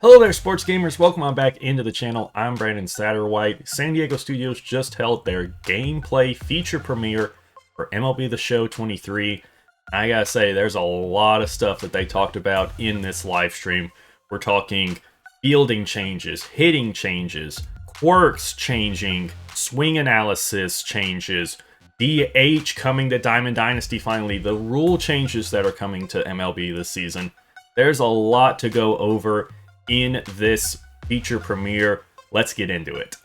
Hello there, sports gamers. Welcome on back into the channel. I'm Brandon Satterwhite. San Diego Studios just held their gameplay feature premiere for MLB The Show 23. I gotta say, there's a lot of stuff that they talked about in this live stream. We're talking fielding changes, hitting changes, quirks changing, swing analysis changes, DH coming to Diamond Dynasty finally, the rule changes that are coming to MLB this season. There's a lot to go over in this feature premiere. Let's get into it.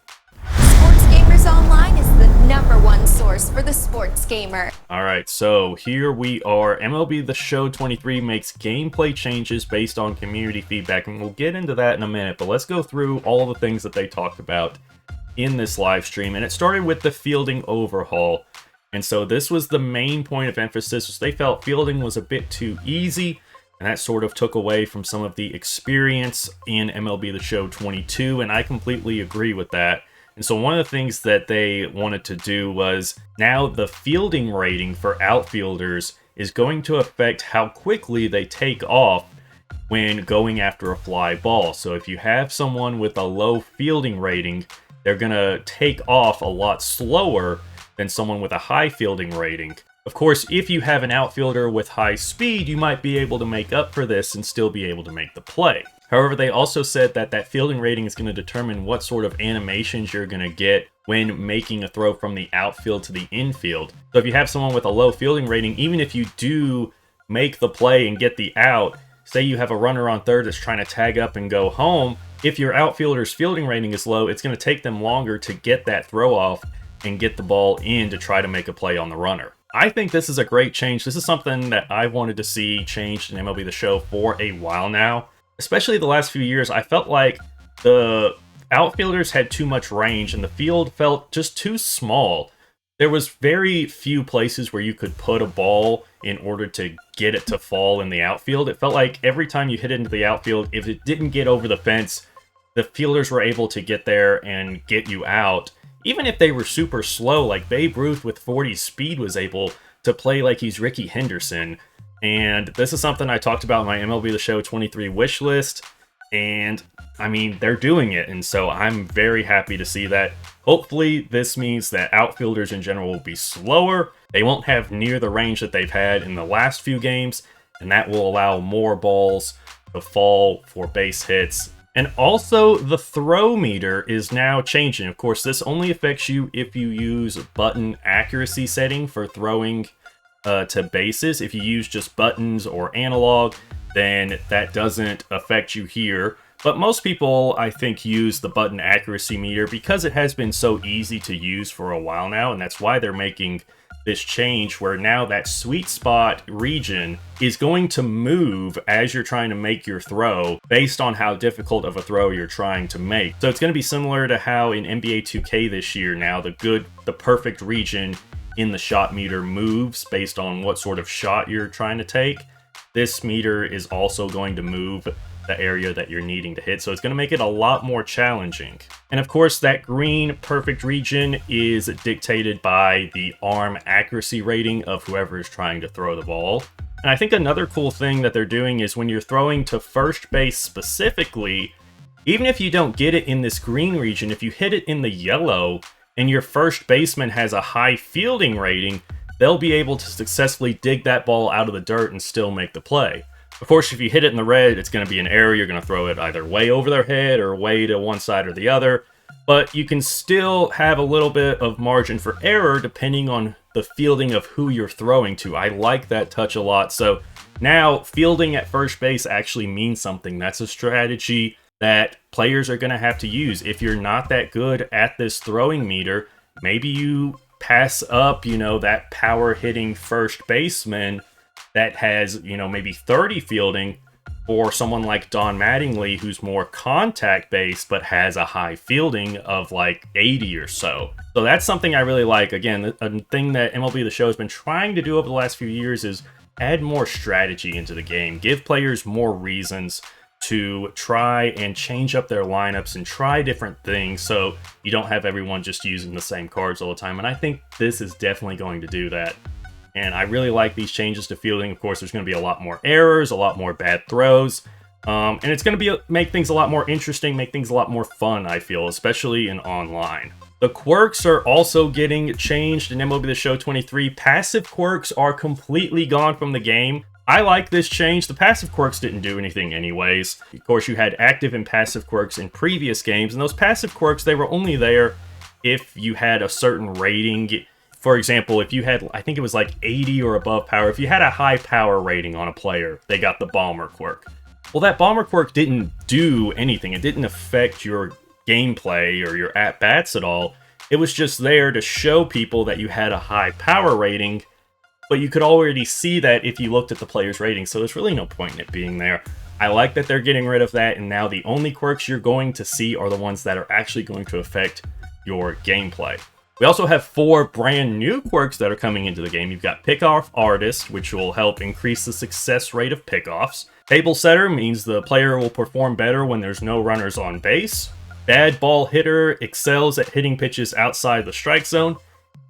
Sports Gamers Online is the #1 source for the sports gamer. Alright, so here we are. MLB The Show 23 makes gameplay changes based on community feedback, and we'll get into that in a minute, but let's go through all the things that they talked about in this live stream. And it started with the Fielding Overhaul. And so this was the main point of emphasis, was they felt fielding was a bit too easy, and that sort of took away from some of the experience in MLB The Show 22, and I completely agree with that. And so one of the things that they wanted to do was, now the fielding rating for outfielders is going to affect how quickly they take off when going after a fly ball. So if you have someone with a low fielding rating, they're going to take off a lot slower than someone with a high fielding rating. Of course, if you have an outfielder with high speed, you might be able to make up for this and still be able to make the play. However, they also said that that fielding rating is going to determine what sort of animations you're going to get when making a throw from the outfield to the infield. So if you have someone with a low fielding rating, even if you do make the play and get the out, say you have a runner on third that's trying to tag up and go home, if your outfielder's fielding rating is low, it's going to take them longer to get that throw off and get the ball in to try to make a play on the runner. I think this is a great change. This is something that I wanted to see changed in MLB The Show for a while now. Especially the last few years, I felt like the outfielders had too much range and the field felt just too small. There was very few places where you could put a ball in order to get it to fall in the outfield. It felt like every time you hit it into the outfield, if it didn't get over the fence, the fielders were able to get there and get you out. Even if they were super slow, like Babe Ruth with 40 speed was able to play like he's Ricky Henderson. And this is something I talked about in my MLB The Show 23 wish list. And, I mean, they're doing it. And so I'm very happy to see that. Hopefully, this means that outfielders in general will be slower. They won't have near the range that they've had in the last few games. And that will allow more balls to fall for base hits. And also, the throw meter is now changing. Of course, this only affects you if you use button accuracy setting for throwing to bases. If you use just buttons or analog, then that doesn't affect you here. But most people, I think, use the button accuracy meter because it has been so easy to use for a while now, and that's why they're making this change where now that sweet spot region is going to move as you're trying to make your throw based on how difficult of a throw you're trying to make. So it's going to be similar to how in NBA 2K this year now the perfect region in the shot meter moves based on what sort of shot you're trying to take. This meter is also going to move the area that you're needing to hit, so it's going to make it a lot more challenging. And of course, that green perfect region is dictated by the arm accuracy rating of whoever is trying to throw the ball. And I think another cool thing that they're doing is when you're throwing to first base specifically, even if you don't get it in this green region, if you hit it in the yellow and your first baseman has a high fielding rating, they'll be able to successfully dig that ball out of the dirt and still make the play. Of course, if you hit it in the red, it's going to be an error. You're going to throw it either way over their head or way to one side or the other. But you can still have a little bit of margin for error depending on the fielding of who you're throwing to. I like that touch a lot. So now fielding at first base actually means something. That's a strategy that players are going to have to use. If you're not that good at this throwing meter, maybe you pass up, that power hitting first baseman that has, maybe 30 fielding for someone like Don Mattingly, who's more contact-based but has a high fielding of like 80 or so. So that's something I really like. Again, a thing that MLB The Show has been trying to do over the last few years is add more strategy into the game. Give players more reasons to try and change up their lineups and try different things so you don't have everyone just using the same cards all the time. And I think this is definitely going to do that. And I really like these changes to fielding. Of course, there's going to be a lot more errors, a lot more bad throws. And it's going to make things a lot more interesting, make things a lot more fun, I feel, especially in online. The quirks are also getting changed in MLB The Show 23. Passive quirks are completely gone from the game. I like this change. The passive quirks didn't do anything anyways. Of course, you had active and passive quirks in previous games, and those passive quirks, they were only there if you had a certain rating. For example, if you had, I think it was like 80 or above power, if you had a high power rating on a player, they got the bomber quirk. Well, that bomber quirk didn't do anything. It didn't affect your gameplay or your at-bats at all. It was just there to show people that you had a high power rating, but you could already see that if you looked at the player's rating, so there's really no point in it being there. I like that they're getting rid of that, and now the only quirks you're going to see are the ones that are actually going to affect your gameplay. We also have 4 brand new quirks that are coming into the game. You've got Pickoff Artist, which will help increase the success rate of pickoffs. Table Setter means the player will perform better when there's no runners on base. Bad Ball Hitter excels at hitting pitches outside the strike zone.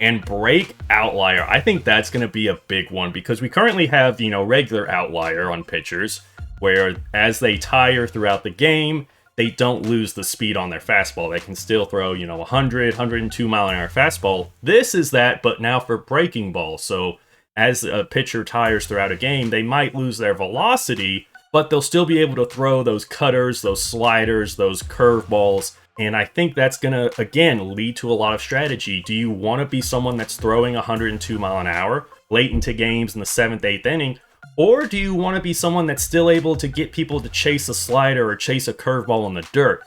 And Break Outlier. I think that's going to be a big one because we currently have, regular outlier on pitchers, where as they tire throughout the game, they don't lose the speed on their fastball. They can still throw, 100, 102 mile an hour fastball. This is that, but now for breaking balls. So as a pitcher tires throughout a game, they might lose their velocity, but they'll still be able to throw those cutters, those sliders, those curveballs. And I think that's going to, again, lead to a lot of strategy. Do you want to be someone that's throwing 102 mile an hour late into games in the 7th, 8th inning? Or do you want to be someone that's still able to get people to chase a slider or chase a curveball in the dirt?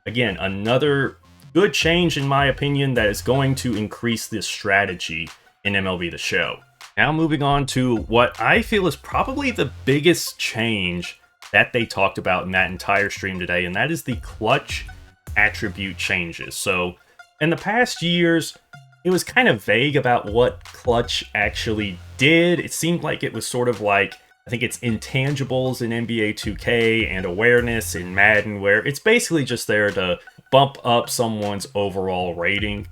Again, another good change, in my opinion, that is going to increase this strategy in MLB The Show. Now moving on to what I feel is probably the biggest change that they talked about in that entire stream today, and that is the clutch attribute changes. So in the past years, it was kind of vague about what clutch actually did. It seemed like it was sort of like, I think it's intangibles in NBA 2K and awareness in Madden, where it's basically just there to bump up someone's overall rating.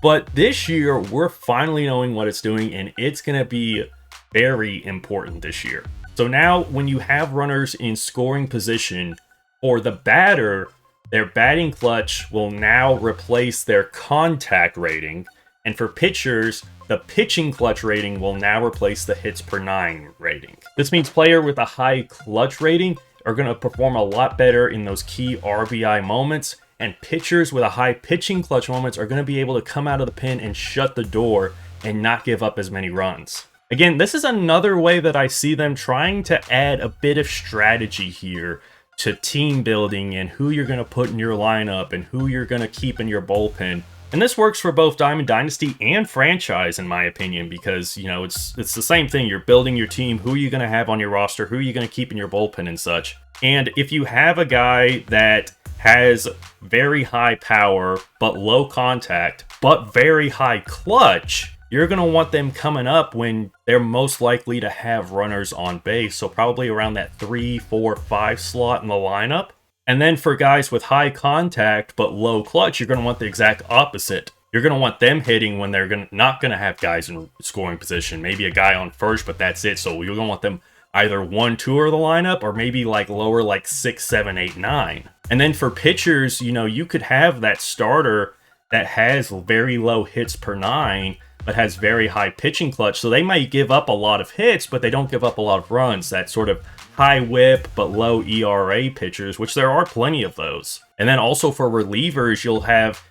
But this year, we're finally knowing what it's doing, and it's going to be very important this year. So now, when you have runners in scoring position, for the batter, their batting clutch will now replace their contact rating. And for pitchers, the pitching clutch rating will now replace the hits per 9 rating. This means players with a high clutch rating are going to perform a lot better in those key RBI moments, and pitchers with a high pitching clutch moments are going to be able to come out of the pen and shut the door and not give up as many runs. Again, this is another way that I see them trying to add a bit of strategy here to team building and who you're going to put in your lineup and who you're going to keep in your bullpen. And this works for both Diamond Dynasty and franchise, in my opinion, because, it's the same thing. You're building your team. Who are you going to have on your roster? Who are you going to keep in your bullpen and such? And if you have a guy that has very high power, but low contact, but very high clutch, you're going to want them coming up when they're most likely to have runners on base. So probably around that 3, 4, 5 slot in the lineup. And then for guys with high contact but low clutch, you're going to want the exact opposite. You're going to want them hitting when they're not going to have guys in scoring position. Maybe a guy on first, but that's it. So you're going to want them either 1, 2 of the lineup, or maybe like lower like 6, 7, 8, 9. And then for pitchers, you could have that starter that has very low hits per 9, but has very high pitching clutch. So they might give up a lot of hits, but they don't give up a lot of runs. That sort of high whip but low ERA pitchers, which there are plenty of those. And then also for relievers, you'll have,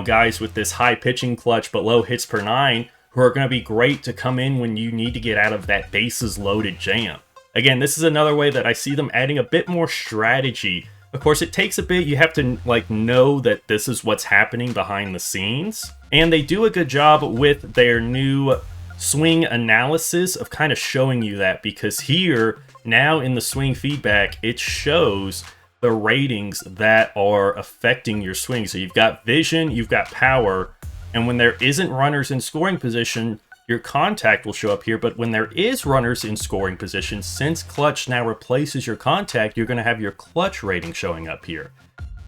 guys with this high pitching clutch but low hits per 9 who are going to be great to come in when you need to get out of that bases loaded jam. Again, this is another way that I see them adding a bit more strategy. Of course, it takes a bit. You have to know that this is what's happening behind the scenes. And they do a good job with their new swing analysis of kind of showing you that, because here, now in the swing feedback, it shows the ratings that are affecting your swing. So you've got vision, you've got power, and when there isn't runners in scoring position, your contact will show up here. But when there is runners in scoring position, since clutch now replaces your contact, you're going to have your clutch rating showing up here.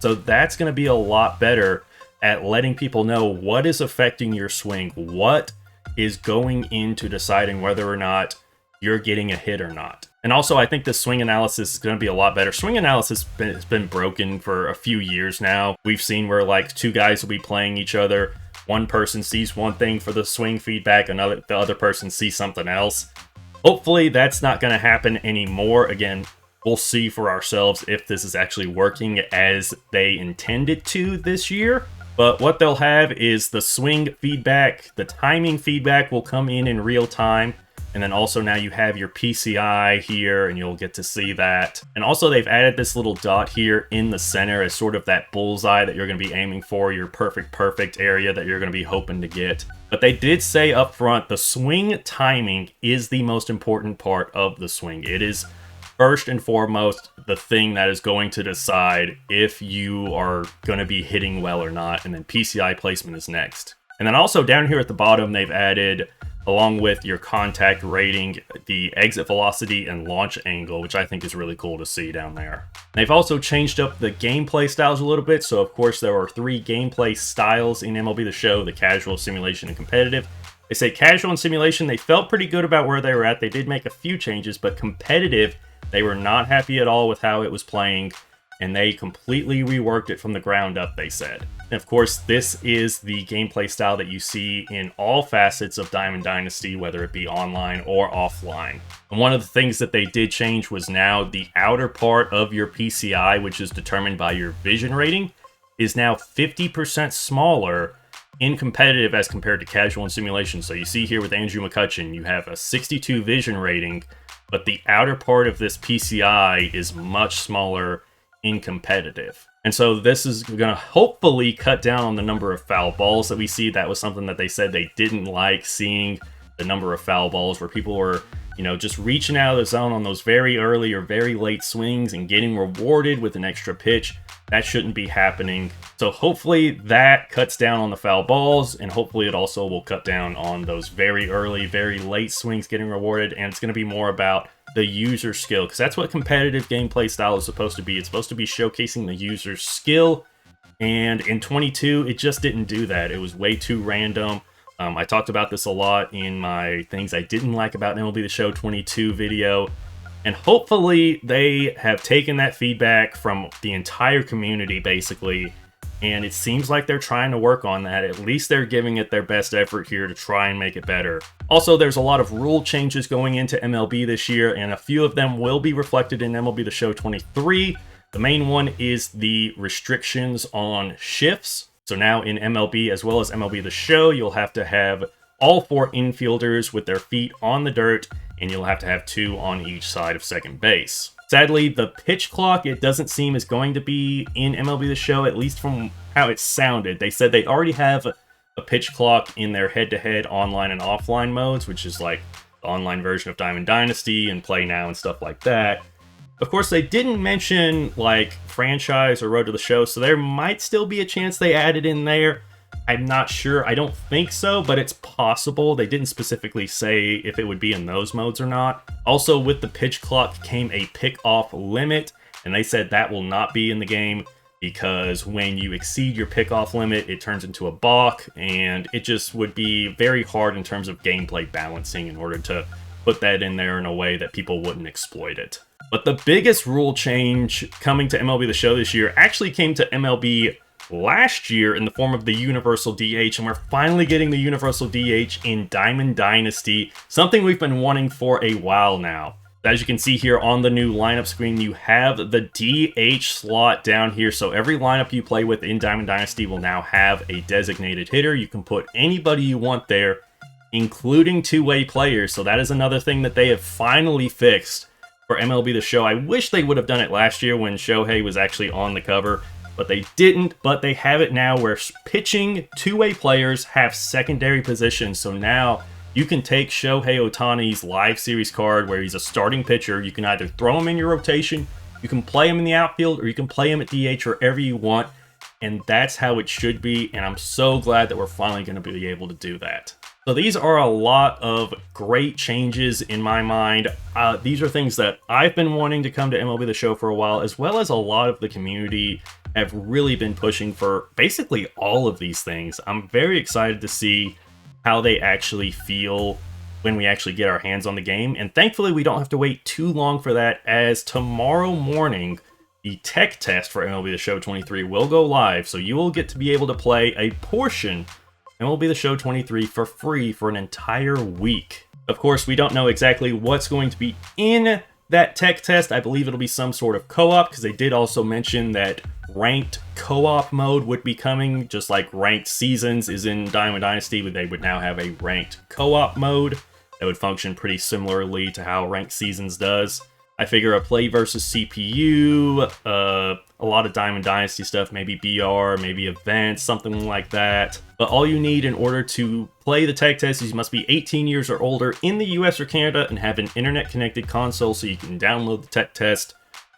So that's going to be a lot better at letting people know what is affecting your swing, what is going into deciding whether or not you're getting a hit or not. And also, I think the swing analysis is going to be a lot better. Swing analysis has been broken for a few years now. We've seen where like two guys will be playing each other. One person sees one thing for the swing feedback, the other person sees something else. Hopefully that's not going to happen anymore. Again, we'll see for ourselves if this is actually working as they intended to this year. But what they'll have is the swing feedback, the timing feedback will come in real time. And then also now you have your PCI here, and you'll get to see that. And also they've added this little dot here in the center as sort of that bullseye that you're going to be aiming for, your perfect area that you're going to be hoping to get. But they did say up front, the swing timing is the most important part of the swing. It is first and foremost the thing that is going to decide if you are going to be hitting well or not. And then PCI placement is next. And then also down here at the bottom, they've added, along with your contact rating, the exit velocity and launch angle, which I think is really cool to see down there. They've also changed up the gameplay styles a little bit. So of course there are 3 gameplay styles in MLB The Show: the casual, simulation, and competitive. They say casual and simulation, they felt pretty good about where they were at. They did make a few changes, but competitive, they were not happy at all with how it was playing, and they completely reworked it from the ground up, they said. And of course, this is the gameplay style that you see in all facets of Diamond Dynasty, whether it be online or offline. And one of the things that they did change was now the outer part of your PCI, which is determined by your vision rating, is now 50% smaller in competitive as compared to casual and simulation. So you see here with Andrew McCutchen, you have a 62 vision rating, but the outer part of this PCI is much smaller in competitive. And so this is going to hopefully cut down on the number of foul balls that we see. That was something that they said they didn't like, seeing the number of foul balls where people were, just reaching out of the zone on those very early or very late swings and getting rewarded with an extra pitch. That shouldn't be happening. So hopefully that cuts down on the foul balls, and hopefully it also will cut down on those very early, very late swings getting rewarded. And it's going to be more about the user skill, because that's what competitive gameplay style is supposed to be. It's supposed to be showcasing the user's skill, and in 22 it just didn't do that. It was way too random. I talked about this a lot in my things I didn't like about MLB The Show 22 video, and hopefully they have taken that feedback from the entire community basically, and it seems like they're trying to work on that. At least they're giving it their best effort here to try and make it better. Also, there's a lot of rule changes going into MLB this year, and a few of them will be reflected in MLB The Show 23. The main one is the restrictions on shifts. So now in MLB, as well as MLB The Show, you'll have to have all 4 infielders with their feet on the dirt, and you'll have to have 2 on each side of second base. Sadly, the pitch clock, it doesn't seem is going to be in MLB The Show, at least from how it sounded. They said they already have a pitch clock in their head-to-head online and offline modes, which is like the online version of Diamond Dynasty and Play Now and stuff like that. Of course, they didn't mention like franchise or Road to the Show, so there might still be a chance they add it in there. I'm not sure. I don't think so, but it's possible. They didn't specifically say if it would be in those modes or not. Also, with the pitch clock came a pick-off limit, and they said that will not be in the game because when you exceed your pick-off limit, it turns into a balk, and it just would be very hard in terms of gameplay balancing in order to put that in there in a way that people wouldn't exploit it. But the biggest rule change coming to MLB The Show this year actually came to MLB last year in the form of the Universal DH, and we're finally getting the Universal DH in Diamond Dynasty, something we've been wanting for a while now. As you can see here on the new lineup screen, you have the DH slot down here, so every lineup you play with in Diamond Dynasty will now have a designated hitter. You can put anybody you want there, including two-way players, so that is another thing that they have finally fixed for MLB The Show. I wish they would have done it last year when Shohei was actually on the cover, but they didn't. But they have it now where pitching two-way players have secondary positions. So now you can take Shohei Ohtani's live series card where he's a starting pitcher. You can either throw him in your rotation, you can play him in the outfield, or you can play him at DH wherever you want. And that's how it should be. And I'm so glad that we're finally going to be able to do that. So these are a lot of great changes in my mind. These are things that I've been wanting to come to MLB The Show for a while, as well as a lot of the community have really been pushing for basically all of these things. I'm very excited to see how they actually feel when we actually get our hands on the game. And thankfully, we don't have to wait too long for that, as tomorrow morning, the tech test for MLB The Show 23 will go live, so you will get to be able to play a portion of MLB The Show 23 for free for an entire week. Of course, we don't know exactly what's going to be in that tech test. I believe it'll be some sort of co-op, because they did also mention that ranked co-op mode would be coming, just like ranked seasons is in Diamond Dynasty, but they would now have a ranked co-op mode that would function pretty similarly to how ranked seasons does. I figure a play versus CPU, a lot of Diamond Dynasty stuff, maybe BR, maybe events, something like that. But all you need in order to play the tech test is you must be 18 years or older in the US or Canada and have an internet-connected console, so you can download the tech test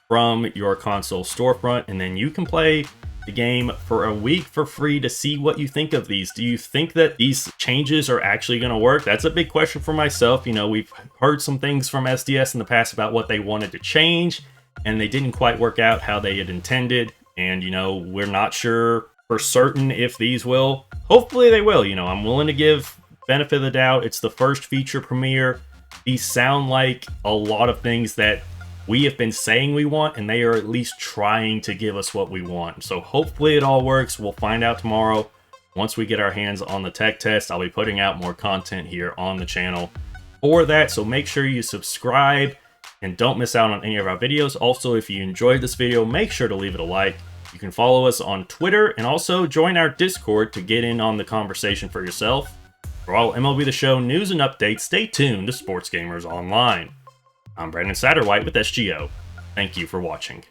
from your console storefront, and then you can play the game for a week for free to see what you think of these. Do you think that these changes are actually going to work? That's a big question for myself. You know, we've heard some things from SDS in the past about what they wanted to change, and they didn't quite work out how they had intended. And, you know, we're not sure for certain if these will. Hopefully they will. You know, I'm willing to give benefit of the doubt. It's the first feature premiere. These sound like a lot of things that we have been saying we want, and they are at least trying to give us what we want. So hopefully it all works. We'll find out tomorrow. Once we get our hands on the tech test, I'll be putting out more content here on the channel for that. So make sure you subscribe and don't miss out on any of our videos. Also, if you enjoyed this video, make sure to leave it a like. You can follow us on Twitter and also join our Discord to get in on the conversation for yourself. For all MLB The Show news and updates, stay tuned to Sports Gamers Online. I'm Brandon Satterwhite with SGO. Thank you for watching.